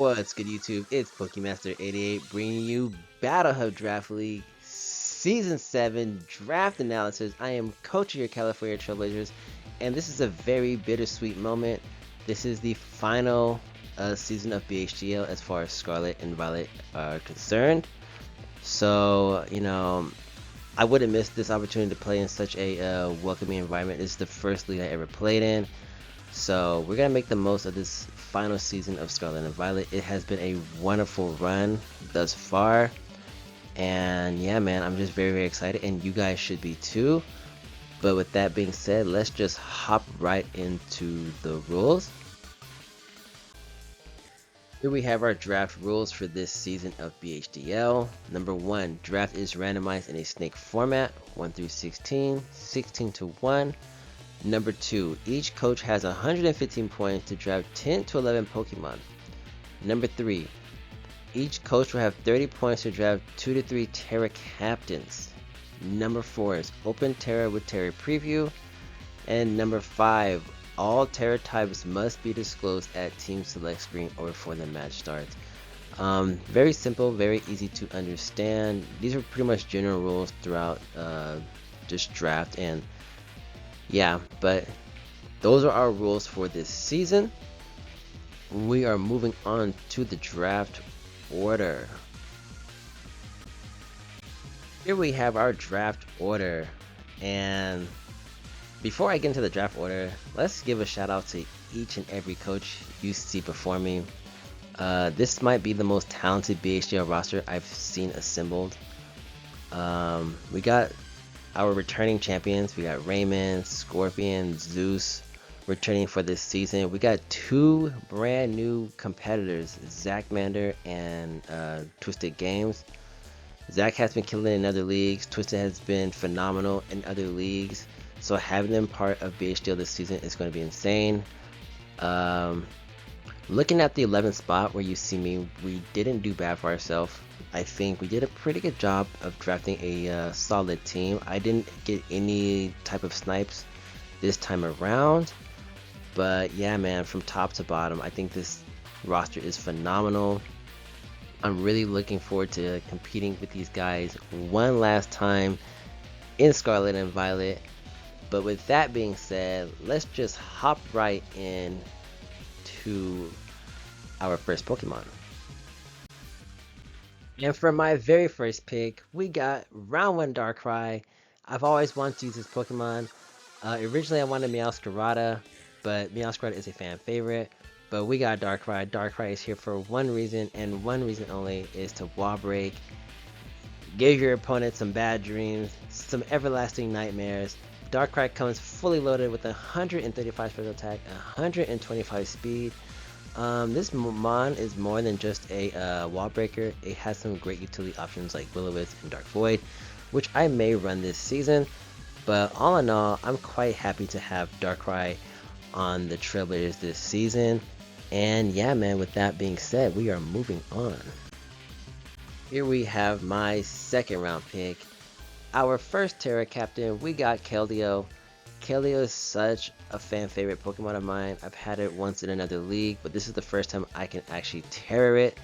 What's good, YouTube? It's Pokemaster88 bringing you Battle Hub Draft League Season 7 Draft Analysis. I am coach of your California Trailblazers, and this is a very bittersweet moment. This is the final season of BHDL as far as Scarlet and Violet are concerned. So, I wouldn't miss this opportunity to play in such a welcoming environment. This is the first league I ever played in. So we're gonna make the most of this final season of Scarlet and Violet. It has been a wonderful run thus far, and yeah, man, I'm just very excited, and you guys should be too. But with that being said, let's just hop right into the rules. Here we have our draft rules for this season of BHDL. Number 1, draft is randomized in a snake format, 1 through 16, 16 to 1. Number 2, each coach has 115 points to draft 10 to 11 Pokemon. Number 3, each coach will have 30 points to draft 2 to 3 Terra Captains. Number 4 is open Terra with Terra Preview. And number 5, all Terra types must be disclosed at Team Select screen or before the match starts. Very simple, very easy to understand. These are pretty much general rules throughout this draft, and yeah, but those are our rules for this season. We are moving on to the draft order. Here we have our draft order, and before I get into the draft order, let's give a shout out to each and every coach you see performing. This might be the most talented BHDL roster I've seen assembled. We got our returning champions. We got Raymond, Scorpion, Zeus returning for this season. We got 2 brand new competitors, Zachmander and Twisted Games. Zach has been killing in other leagues. Twisted has been phenomenal in other leagues. So having them part of BHDL this season is going to be insane. Looking at the 11th spot where you see me, we didn't do bad for ourselves. I think we did a pretty good job of drafting a solid team. I didn't get any type of snipes this time around, but yeah, man, from top to bottom, I think this roster is phenomenal. I'm really looking forward to competing with these guys one last time in Scarlet and Violet. But with that being said, let's just hop right in to our first Pokemon. And for my very first pick, we got round 1 Darkrai. I've always wanted to use this Pokemon. Originally I wanted Meowscarada, but Meowscarada is a fan favorite. But we got Darkrai. Darkrai is here for one reason, and one reason only, is to wall break. Give your opponent some bad dreams, some everlasting nightmares. Darkrai comes fully loaded with 135 special attack, 125 speed. This Mon is more than just a wall breaker. It has some great utility options like Will-O-Wisp and Dark Void, which I may run this season. But all in all, I'm quite happy to have Darkrai on the Trailblazers this season. And yeah, man, with that being said, we are moving on. Here we have my second round pick. Our first Terra Captain, we got Keldeo. Keldeo is such a fan favorite Pokemon of mine. I've had it once in another league, but this is the first time I can actually Terra it.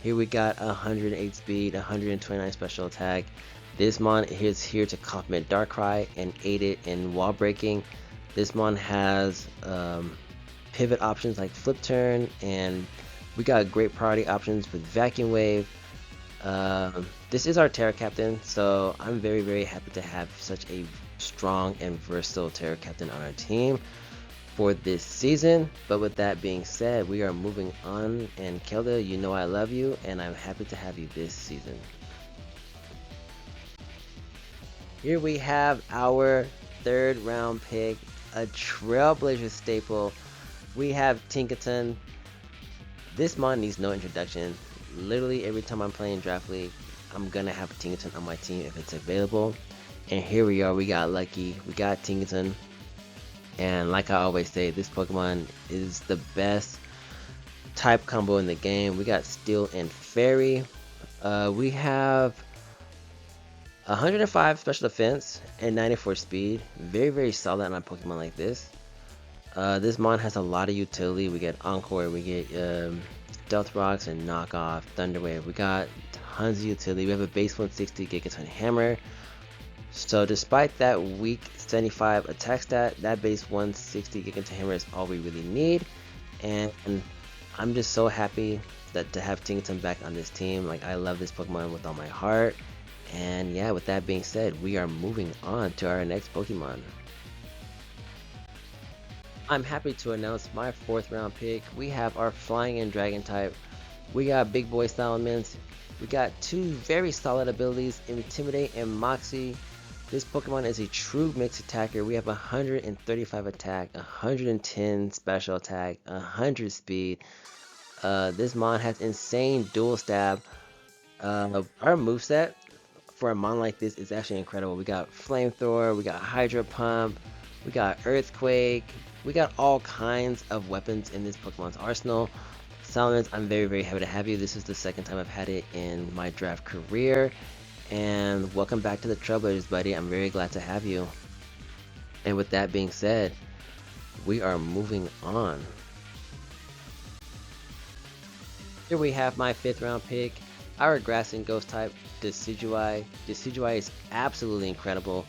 Here we got 108 speed, 129 special attack. This Mon is here to complement Darkrai and aid it in wall breaking. This Mon has pivot options like Flip Turn, and we got great priority options with Vacuum Wave. This is our Terra Captain, so I'm very happy to have such a strong and versatile Terra Captain on our team for this season. But with that being said, we are moving on, and Keldeo, you know I love you, and I'm happy to have you this season. Here we have our third round pick, a Trailblazer staple. We have Tinkaton. This Mon needs no introduction. Literally every time I'm playing Draft League, I'm gonna have Tinkaton on my team if it's available. And here we are, we got lucky, we got Tinkaton. And like I always say, this Pokemon is the best type combo in the game. We got Steel and Fairy. We have 105 special defense and 94 speed. Very solid on a Pokemon like this. This Mon has a lot of utility. We get Encore, we get Stealth Rocks and Knock Off, Thunder Wave. We got tons of utility. We have a base 160 Gigaton Hammer. So despite that weak 75 attack stat, that base 160 Gigaton Hammer is all we really need. And I'm just so happy that to have Tinkaton back on this team. Like, I love this Pokemon with all my heart. And yeah, with that being said, we are moving on to our next Pokemon. I'm happy to announce my 4th round pick. We have our Flying and Dragon type. We got Big Boy style elements. We got 2 very solid abilities, Intimidate and Moxie. This Pokemon is a true mixed attacker. We have 135 attack, 110 special attack, 100 speed. This mon has insane dual stab. Our moveset for a mon like this is actually incredible. We got Flamethrower, we got Hydro Pump, we got Earthquake, we got all kinds of weapons in this Pokemon's arsenal. Salamence, I'm very happy to have you. This is the 2nd time I've had it in my draft career. And welcome back to the Trailblazers, buddy. I'm very glad to have you. And with that being said, we are moving on. Here we have my 5th round pick, our Grass and Ghost type, Decidueye. Decidueye is absolutely incredible.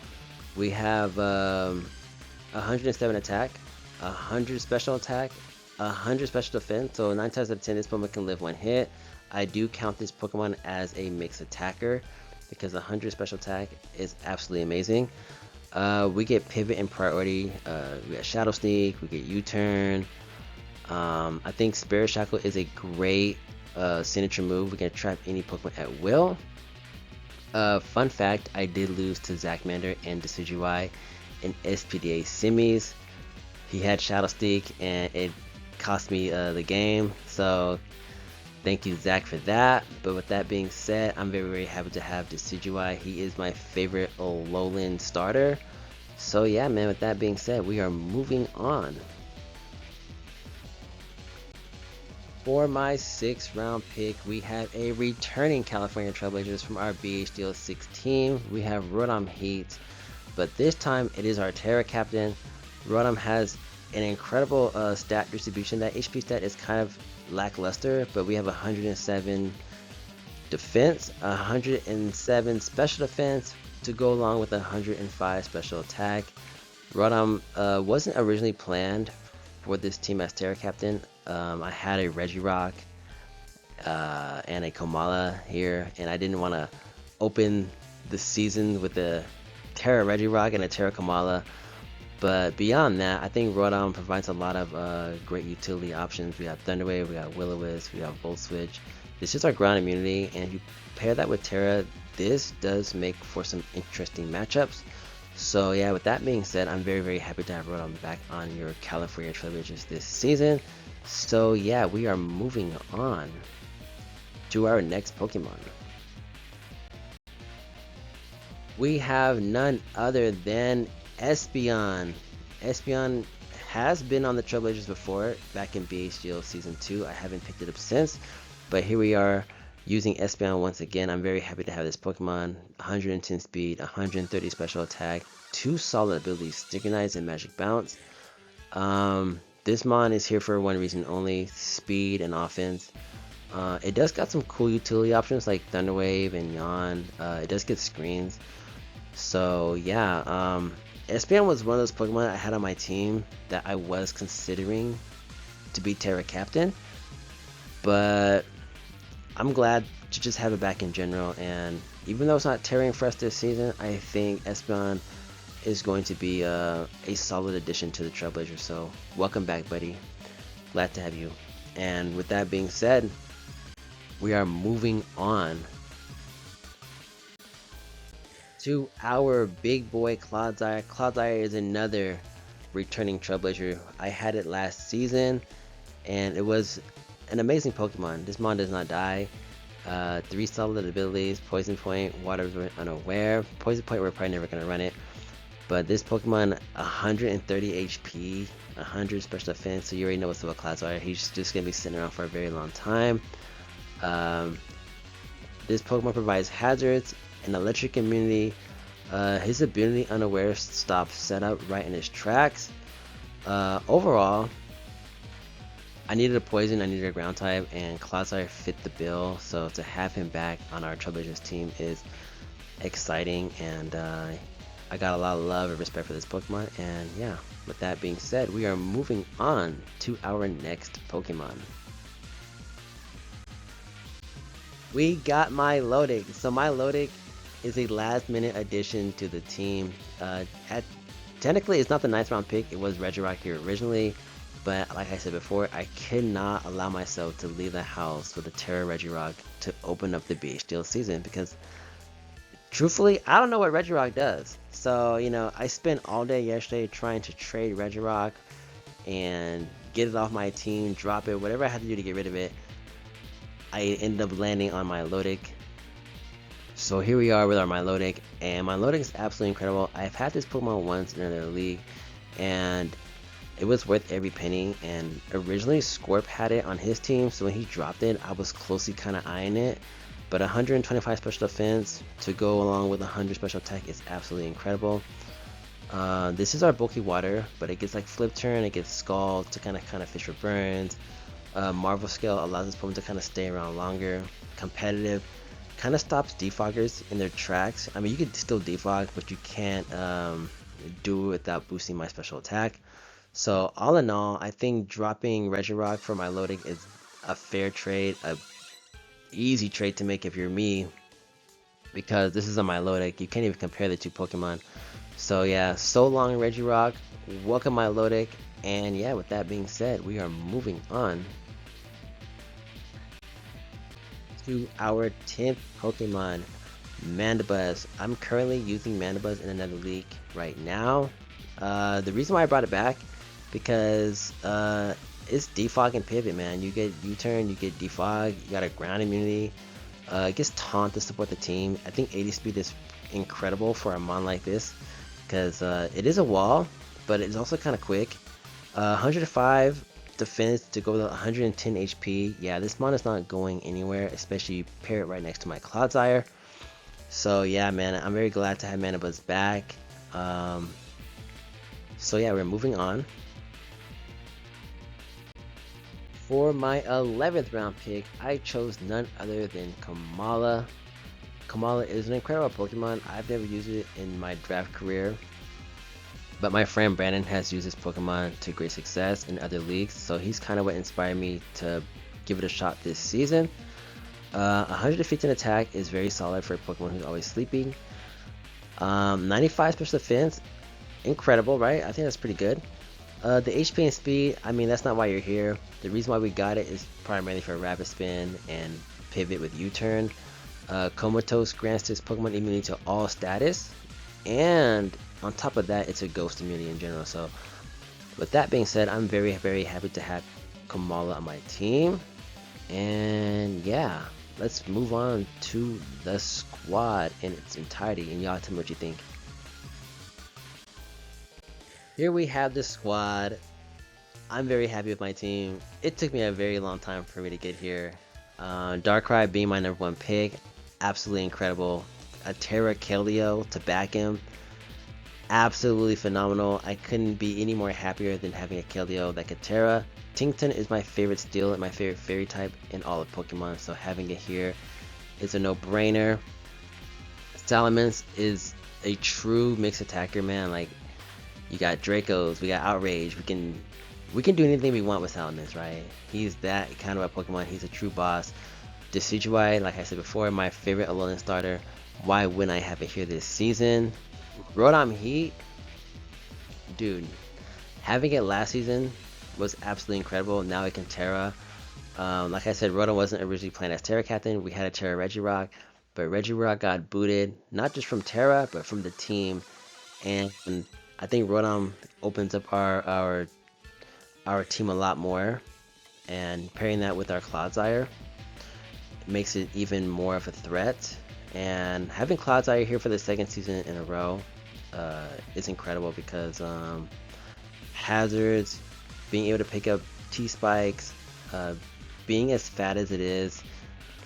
We have 107 attack, 100 special attack, 100 special defense. So 9 times out of 10, this Pokemon can live 1 hit. I do count this Pokemon as a mixed attacker, because 100 special attack is absolutely amazing. We get Pivot and Priority, we get Shadow Sneak, we get U-Turn. I think Spirit Shackle is a great signature move. We can trap any Pokemon at will. Fun fact, I did lose to Zachmander and Decidueye in SPDA semis. He had Shadow Sneak and it cost me the game, so thank you, Zach, for that. But with that being said, I'm very happy to have Decidueye. He is my favorite Alolan starter. So yeah, man, with that being said, we are moving on. For my 6th round pick, we have a returning California Trailblazers from our BHDL 6 team. We have Rotom Heat, but this time it is our Terra Captain. Rotom has an incredible stat distribution. That HP stat is kind of lackluster, but we have 107 defense, 107 special defense to go along with 105 special attack. Rotom wasn't originally planned for this team as Terra Captain. I had a Regirock and a Komala here, and I didn't want to open the season with a Terra Regirock and a Terra Komala. But beyond that, I think Rotom provides a lot of great utility options. We have Thunder Wave, we got Will-O-Wisp, we got Volt Switch. This is our ground immunity, and if you pair that with Terra, this does make for some interesting matchups. So yeah, with that being said, I'm very happy to have Rotom back on your California Trailblazers this season. So yeah, we are moving on to our next Pokemon. We have none other than Espeon. Espeon has been on the Trailblazers before, back in BHDL Season 2. I haven't picked it up since, but here we are using Espeon once again. I'm very happy to have this Pokemon. 110 speed, 130 special attack, 2 solid abilities, Synchronize and Magic Bounce. This mon is here for one reason only, speed and offense. It does got some cool utility options like Thunder Wave and Yawn. It does get screens. So yeah, Espeon was one of those Pokemon I had on my team that I was considering to be Terra Captain, but I'm glad to just have it back in general. And even though it's not Terraing for us this season, I think Espeon is going to be a solid addition to the Trailblazers. So welcome back, buddy. Glad to have you. And with that being said, we are moving on to our big boy Clodsire. Clodsire is another returning Trailblazer. I had it last season, and it was an amazing Pokemon. This mon does not die. 3 solid abilities, Poison Point, Water Unaware. Poison Point, we're probably never going to run it. But this Pokemon, 130 HP, 100 special defense, so you already know what's up with Clodsire. He's just going to be sitting around for a very long time. This Pokemon provides hazards, an electric immunity. His ability Unaware stops setup right in his tracks. Overall, I needed a poison, I needed a ground type, and Clodsire fit the bill. So to have him back on our Trailblazers team is exciting, and I got a lot of love and respect for this Pokemon. And yeah, with that being said, we are moving on to our next Pokemon. We got Milotic. So Milotic is a last minute addition to the team. Technically, it's not the 9th round pick. It was Regirock here originally, but like I said before, I cannot allow myself to leave the house with a Terra Regirock to open up the BHDL season, because truthfully, I don't know what Regirock does. So, you know, I spent all day yesterday trying to trade Regirock and get it off my team, drop it, whatever I had to do to get rid of it. I ended up landing on Milotic. So here we are with our Milotic, and Milotic is absolutely incredible. I've had this Pokemon once in another league, and it was worth every penny. And originally Scorp had it on his team, so when he dropped it, I was closely kind of eyeing it. But 125 special defense to go along with 100 special attack is absolutely incredible. This is our bulky water, but it gets like Flip Turn, it gets Scald to kind of fish for burns. Marvel Scale allows this Pokemon to kind of stay around longer. Competitive kind of stops defoggers in their tracks. I mean, you could still defog, but you can't do it without boosting my special attack. So all in all, I think dropping Regirock for Milotic is a fair trade, a easy trade to make if you're me, because this is a Milotic. You can't even compare the two Pokemon. So yeah, so long Regirock, welcome Milotic, and yeah, with that being said, we are moving on to our 10th Pokemon, Mandibuzz. I'm currently using Mandibuzz in another league right now. The reason why I brought it back, because it's defog and pivot, man. You get U-turn, you get defog, you got a ground immunity. It gets taunt to support the team. I think 80 speed is incredible for a mon like this, because it is a wall, but it's also kind of quick. 105 defense to go with 110 HP. Yeah, this mon is not going anywhere, especially pair it right next to my Clodsire. So yeah, man, I'm very glad to have Mandibuzz back. So yeah, we're moving on. For my 11th round pick, I chose none other than Kamala. Kamala is an incredible Pokemon. I've never used it in my draft career, but my friend Brandon has used this Pokemon to great success in other leagues, so he's kind of what inspired me to give it a shot this season. 115 attack is very solid for a Pokemon who's always sleeping. 95 special defense, incredible, right? I think that's pretty good. The HP and speed, I mean, that's not why you're here. The reason why we got it is primarily for Rapid Spin and Pivot with U-turn. Comatose grants this Pokemon immunity to all status, and on top of that, it's a ghost immunity in general. So with that being said, I'm very, very happy to have Kamala on my team. And yeah, let's move on to the squad in its entirety, and y'all tell me what you think. Here we have the squad. I'm very happy with my team. It took me a very long time for me to get here. Darkrai being my #1 pick, absolutely incredible. A Terra Keldeo to back him, absolutely phenomenal. I couldn't be any more happier than having a Keldeo that could Terra. Tington is my favorite steel and my favorite fairy type in all of Pokemon, so having it here is a no-brainer. Salamence is a true mixed attacker, man. Like, you got Dracos, we got Outrage, we can do anything we want with Salamence, right? He's that kind of a Pokemon. He's a true boss. Decidueye, like I said before, my favorite Alolan starter. Why wouldn't I have it here this season? Rotom Heat, dude, having it last season was absolutely incredible. Now it can Terra. Like I said, Rotom wasn't originally planned as Terra Captain. We had a Terra Regirock, but Regirock got booted, not just from Terra, but from the team. And I think Rotom opens up our team a lot more, and pairing that with our Clodsire makes it even more of a threat. And having Clodsire here for the second season in a row is incredible, because hazards, being able to pick up T-spikes, being as fat as it is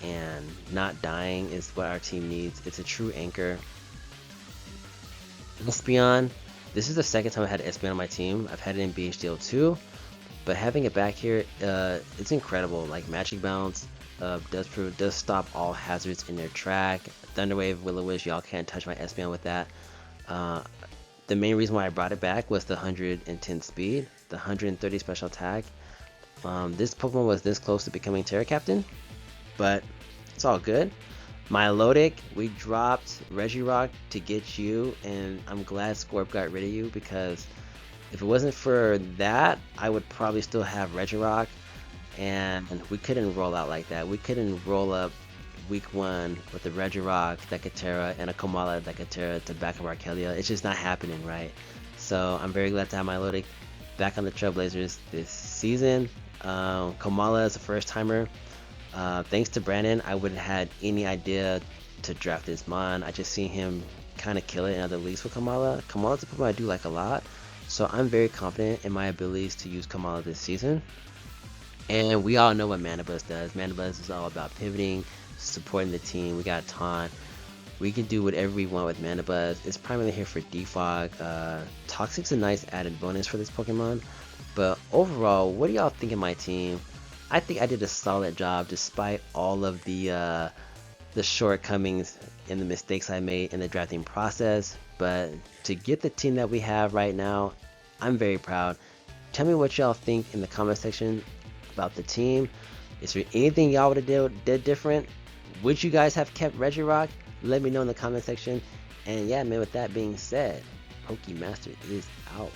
and not dying is what our team needs. It's a true anchor. Espeon, this is the second time I had Espeon on my team. I've had it in BHDL 2, but having it back here, it's incredible. Like Magic Bounce does stop all hazards in their track. Thunder Wave, Will-O-Wisp, y'all can't touch my Espeon with that. The main reason why I brought it back was the 110 speed, the 130 special attack. This Pokemon was this close to becoming Terra Captain, but it's all good. Milotic, we dropped Regirock to get you, and I'm glad Scorp got rid of you, because if it wasn't for that, I would probably still have Regirock, and we couldn't roll out like that. We couldn't roll up week 1 with a Regirock, Decatera, and a Komala Decatera to back up Arcadia. It's just not happening, right? So I'm very glad to have Milotic back on the Trailblazers this season. Komala is a first timer. Thanks to Brandon, I wouldn't have had any idea to draft this Mon. I just seen him kind of kill it in other leagues with Komala. Kamala's a Pokemon I do like a lot, so I'm very confident in my abilities to use Komala this season. And we all know what Mana Buzz does. Mana Buzz is all about pivoting, supporting the team. We got Taunt. We can do whatever we want with Mana Buzz. It's primarily here for defog. Toxic's a nice added bonus for this Pokemon. But overall, what do y'all think of my team? I think I did a solid job despite all of the shortcomings and the mistakes I made in the drafting process. But to get the team that we have right now, I'm very proud. Tell me what y'all think in the comment section about the team. Is there anything y'all would have did different? Would you guys have kept Regirock? Let me know in the comment section. And yeah, man, with that being said, Pokemaster is out.